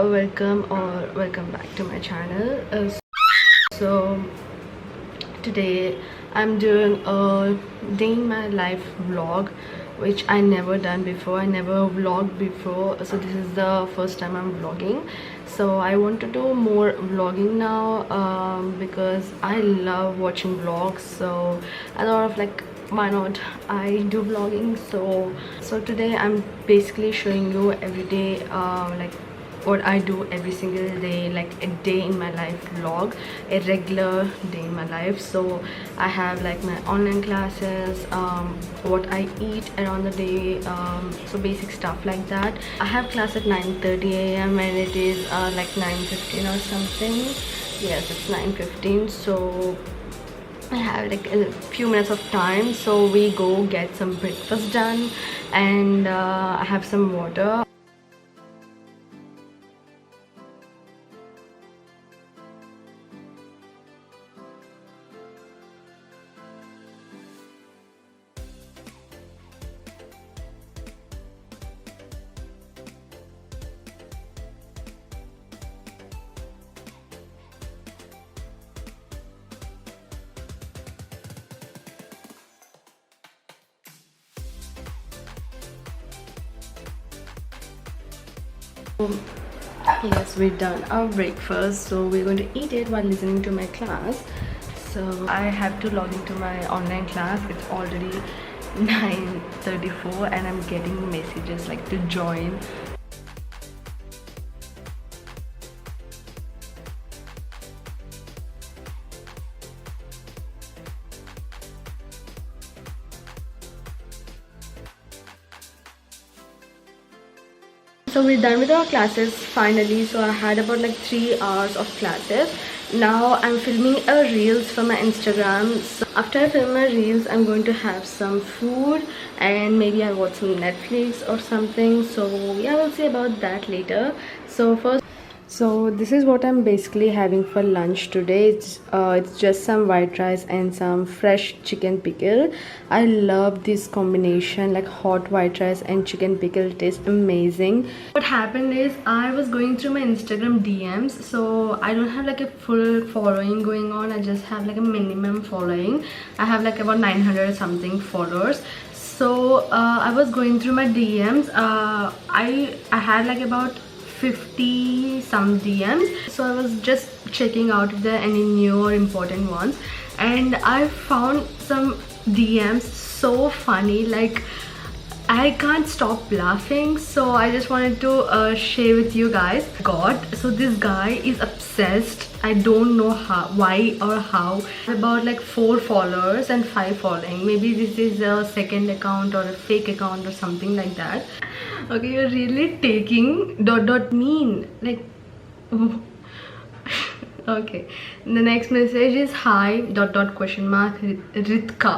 welcome back to my channel. So today I'm doing a day in my life vlog, which I never done before. I never vlogged before, so this is the first time I'm vlogging. So I want to do more vlogging now because I love watching vlogs. So I thought of like, why not I do vlogging. So today I'm basically showing you every day like what I do every single day, like a day in my life vlog, a regular day in my life. So I have like my online classes, what I eat around the day, so basic stuff like that. I have class at 9:30 a.m. and it is like 9:15 or something. Yes, it's 9:15. So I have like a few minutes of time, so we go get some breakfast done, and I have some water. Yes, we've done our breakfast, so we're going to eat it while listening to my class. So I have to log into my online class. It's already 9:34 and I'm getting messages like to join. So we're done with our classes finally. So I had about like 3 hours of classes. Now I'm filming a reels for my Instagram. So after I film my reels, I'm going to have some food and maybe I'll watch some Netflix or something. So yeah, we'll see about that later. So this is what I'm basically having for lunch today. It's just some white rice and some fresh chicken pickle. I love this combination, like hot white rice and chicken pickle. It tastes amazing. What happened is I was going through my Instagram DMs, so I don't have like a full following going on. I just have like a minimum following. I have like about 900 something followers. So I was going through my DMs. I had like about 50 some DMs, so I was just checking out if there are any new or important ones, and I found some DMs so funny, like I can't stop laughing. So I just wanted to share with you guys. So this guy is obsessed. I don't know why or how. About like 4 followers and 5 following. Maybe this is a second account or a fake account or something like that. Okay, you're really taking ... mean like okay. The next message is hi ... question mark Ritka,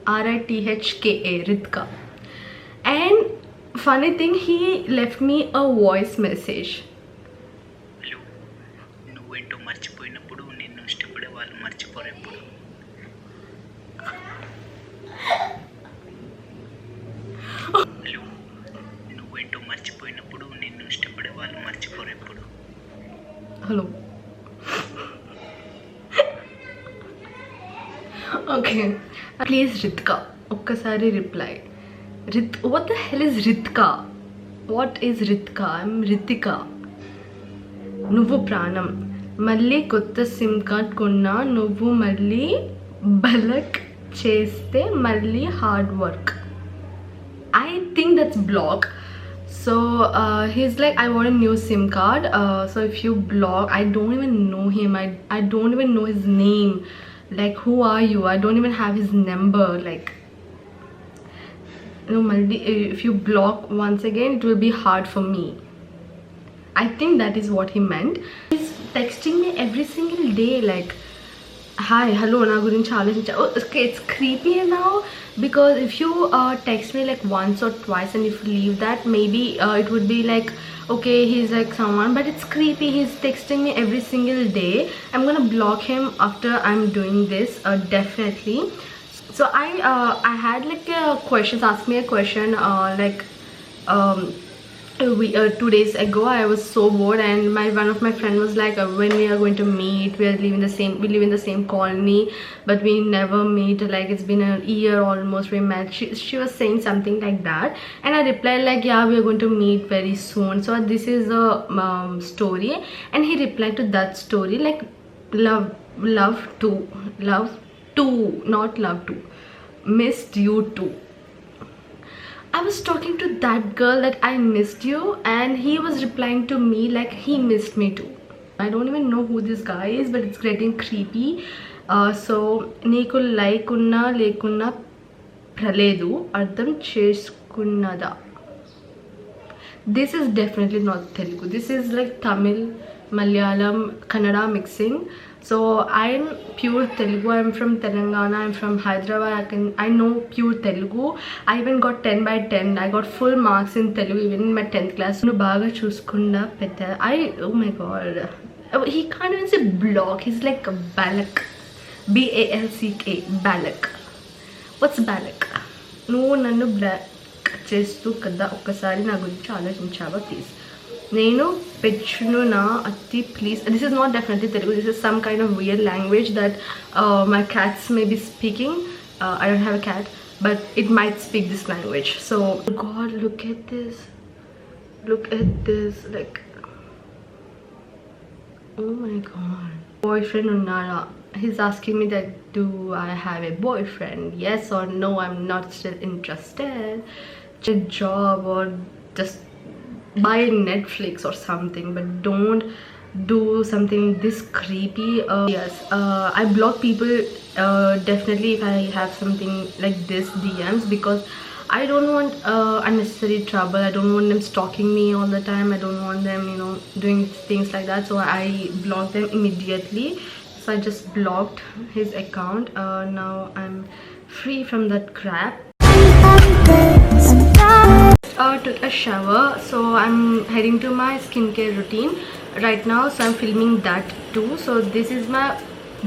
RITHKA, Ritka. And funny thing, he left me a voice message. Hello, నువ్వేంటో మర్చిపోయినప్పుడు నిన్ను ఇష్టపడే వాళ్ళు మర్చిపోరెప్పుడు. Hello, నువ్వేంటో మర్చిపోయినప్పుడు నిన్ను ఇష్టపడే వాళ్ళు మర్చిపోరెప్పుడు. Hello. Okay, please Ritka, ఒక్కసారి reply. What the hell is Ritka? What is Ritka? I'm Ritika. నువ్వు ప్రాణం, మళ్ళీ కొత్త సిమ్ కార్డ్ కొన్నా, నువ్వు మళ్ళీ బలక్ చేస్తే మళ్ళీ hard work. I think that's block. So he's like, I want a new SIM card. So if you block, I don't even know him. I don't even know his name. Like, who are you? I don't even have his number. Like, you know, if you block once again, it will be hard for me. I think that is what he meant. He's texting me every single day, like, hi, hello, na gurinchi aalochincha. Oh, okay, it's creepy now, because if you text me like once or twice and if you leave that, maybe it would be like, okay, he's like someone, but it's creepy. He's texting me every single day. I'm gonna block him after I'm doing this, definitely. So I had like a question, ask me a question, like 2 days ago. I was so bored, and one of my friend was like, when we are going to meet, we live in the same colony, but we never meet, like it's been a year almost we met. She was saying something like that, and I replied like, yeah, we are going to meet very soon. So this is a story, and he replied to that story like, love to, not love to, missed you too. I was talking to that girl that I missed you, and he was replying to me like he missed me too. I don't even know who this guy is, but it's getting creepy. So నీకు like ఉన్నా లేకున్నా ప్రలేదు అర్థం చేసుకున్నదా. This is definitely not Telugu. This is like Tamil, Malayalam, Kannada mixing. So I'm pure Telugu. I'm from Telangana. I'm from Hyderabad. I know pure Telugu. I even got 10 by 10. I got full marks in Telugu even in my 10th class. No baga chuskunda petta. Oh my god. He can't even say block. He's like a balak. BALCK. Balak. What's balak? No, nanu black చేస్తూ కదా ఒక్కసారి నా గురించి ఆలోచించావా please. నేను పెచ్చును నా అత్తి please. This is not definitely Telugu. This is some kind of weird language that my cats may be speaking. I don't have a cat, but it might speak this language. So god, look at this, like, oh my god. Boyfriend unnara. He's asking me that, do I have a boyfriend? Yes or no. I'm not still interested. A job or just buy Netflix or something, but don't do something this creepy. Yes, I block people definitely if I have something like this DMs, because I don't want unnecessary trouble. I don't want them stalking me all the time. I don't want them, you know, doing things like that. So I block them immediately. So I just blocked his account. Now I'm free from that crap. Took a shower, so I'm heading to my skincare routine right now. So I'm filming that too. So this is my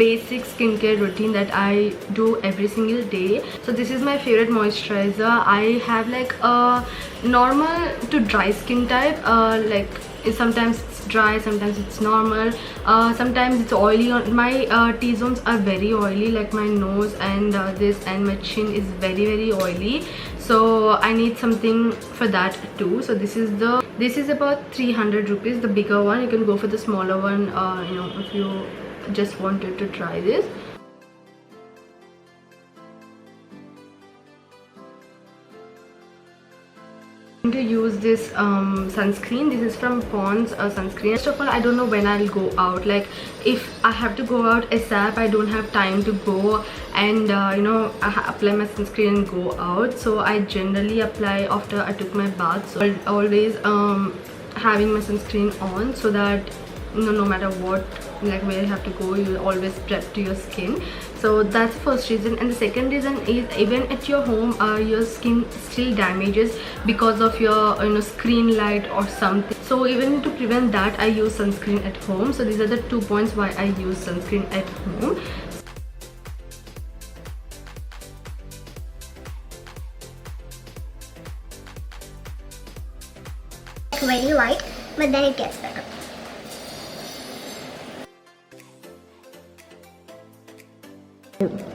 basic skincare routine that I do every single day. So this is my favorite moisturizer. I have like a normal to dry skin type. Like sometimes it's dry, sometimes it's normal, sometimes it's oily. My T-zones are very oily, like my nose and this and my chin is very oily. So I need something for that too. So this is about 300 rupees, the bigger one. You can go for the smaller one, you know, if you just wanted to try this. To use this sunscreen. This is from Pond's sunscreen. First of all, I don't know when I'll go out. Like if I have to go out ASAP, I don't have time to go and you know, apply my sunscreen and go out. So I generally apply after I took my bath. So always having my sunscreen on, so that no matter what, like where you have to go, you always prep to your skin. So that's the first reason. And the second reason is, even at your home, your skin still damages because of your, you know, screen light or something. So even to prevent that, I use sunscreen at home. So these are the 2 points why I use sunscreen at home. Really light, but then it gets better.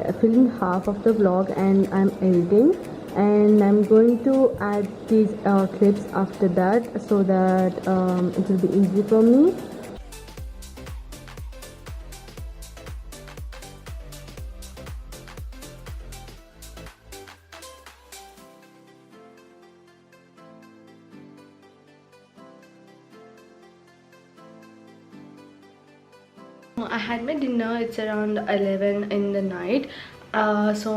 I filmed half of the vlog and I'm editing, and I'm going to add these clips after that, so that it will be easy for me. I had my dinner. It's around 11 in the night. So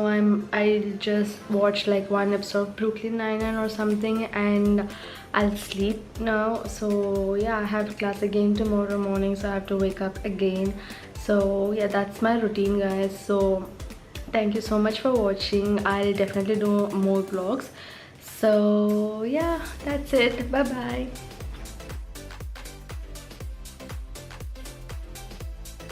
I just watched like one episode of Brooklyn Nine-Nine or something, and I'll sleep now. So yeah, I have class again tomorrow morning, so I have to wake up again. So yeah, that's my routine, guys. So thank you so much for watching. I'll definitely do more vlogs. So yeah, that's it. Bye bye.